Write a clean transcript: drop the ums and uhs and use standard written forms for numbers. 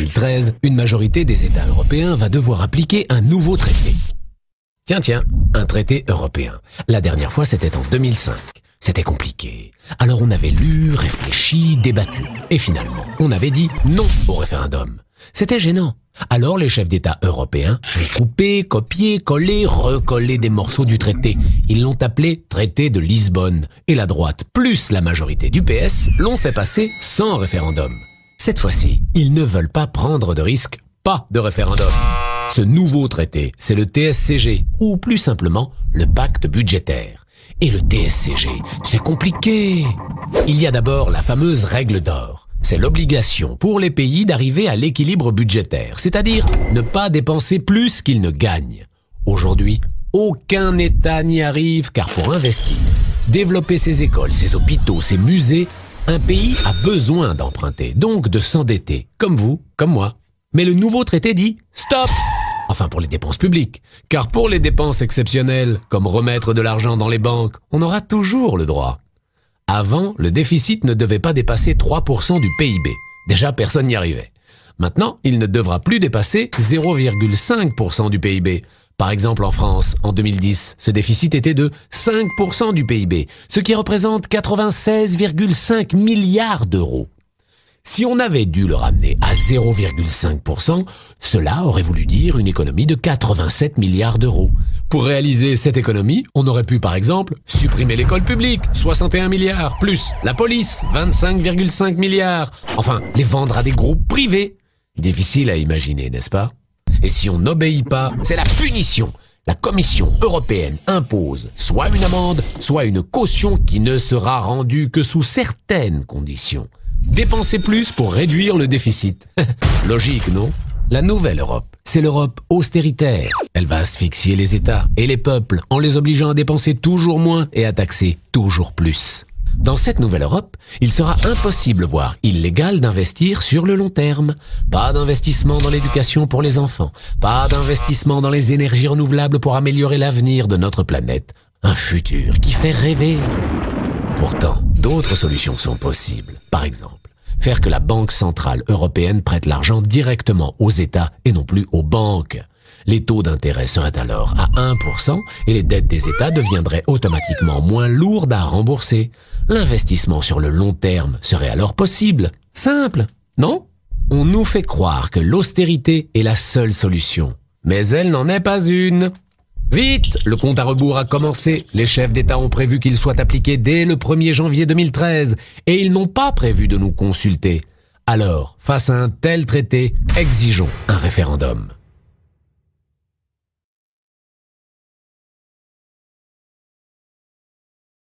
2013, une majorité des États européens va devoir appliquer un nouveau traité. Tiens, un traité européen. La dernière fois, c'était en 2005. C'était compliqué. Alors on avait lu, réfléchi, débattu. Et finalement, on avait dit non au référendum. C'était gênant. Alors les chefs d'État européens ont coupé, copié, collé, recollé des morceaux du traité. Ils l'ont appelé traité de Lisbonne. Et la droite plus la majorité du PS l'ont fait passer sans référendum. Cette fois-ci, ils ne veulent pas prendre de risque, pas de référendum. Ce nouveau traité, c'est le TSCG, ou plus simplement, le pacte budgétaire. Et le TSCG, c'est compliqué. Il y a d'abord la fameuse règle d'or. C'est l'obligation pour les pays d'arriver à l'équilibre budgétaire, c'est-à-dire ne pas dépenser plus qu'ils ne gagnent. Aujourd'hui, aucun État n'y arrive, car pour investir, développer ses écoles, ses hôpitaux, ses musées, un pays a besoin d'emprunter, donc de s'endetter, comme vous, comme moi. Mais le nouveau traité dit « stop !» Enfin pour les dépenses publiques, car pour les dépenses exceptionnelles, comme remettre de l'argent dans les banques, on aura toujours le droit. Avant, le déficit ne devait pas dépasser 3% du PIB. Déjà, personne n'y arrivait. Maintenant, il ne devra plus dépasser 0,5% du PIB. Par exemple, en France, en 2010, ce déficit était de 5% du PIB, ce qui représente 96,5 milliards d'euros. Si on avait dû le ramener à 0,5%, cela aurait voulu dire une économie de 87 milliards d'euros. Pour réaliser cette économie, on aurait pu par exemple supprimer l'école publique, 61 milliards, plus la police, 25,5 milliards, enfin les vendre à des groupes privés. Difficile à imaginer, n'est-ce pas? Et si on n'obéit pas, c'est la punition. La Commission européenne impose soit une amende, soit une caution qui ne sera rendue que sous certaines conditions. Dépenser plus pour réduire le déficit. Logique, non? La nouvelle Europe, c'est l'Europe austéritaire. Elle va asphyxier les États et les peuples en les obligeant à dépenser toujours moins et à taxer toujours plus. Dans cette nouvelle Europe, il sera impossible, voire illégal d'investir sur le long terme. Pas d'investissement dans l'éducation pour les enfants, pas d'investissement dans les énergies renouvelables pour améliorer l'avenir de notre planète. Un futur qui fait rêver. Pourtant, d'autres solutions sont possibles. Par exemple, faire que la Banque centrale européenne prête l'argent directement aux États et non plus aux banques. Les taux d'intérêt seraient alors à 1% et les dettes des États deviendraient automatiquement moins lourdes à rembourser. L'investissement sur le long terme serait alors possible. Simple, non? On nous fait croire que l'austérité est la seule solution. Mais elle n'en est pas une. Vite, le compte à rebours a commencé. Les chefs d'État ont prévu qu'il soit appliqué dès le 1er janvier 2013 et ils n'ont pas prévu de nous consulter. Alors, face à un tel traité, exigeons un référendum.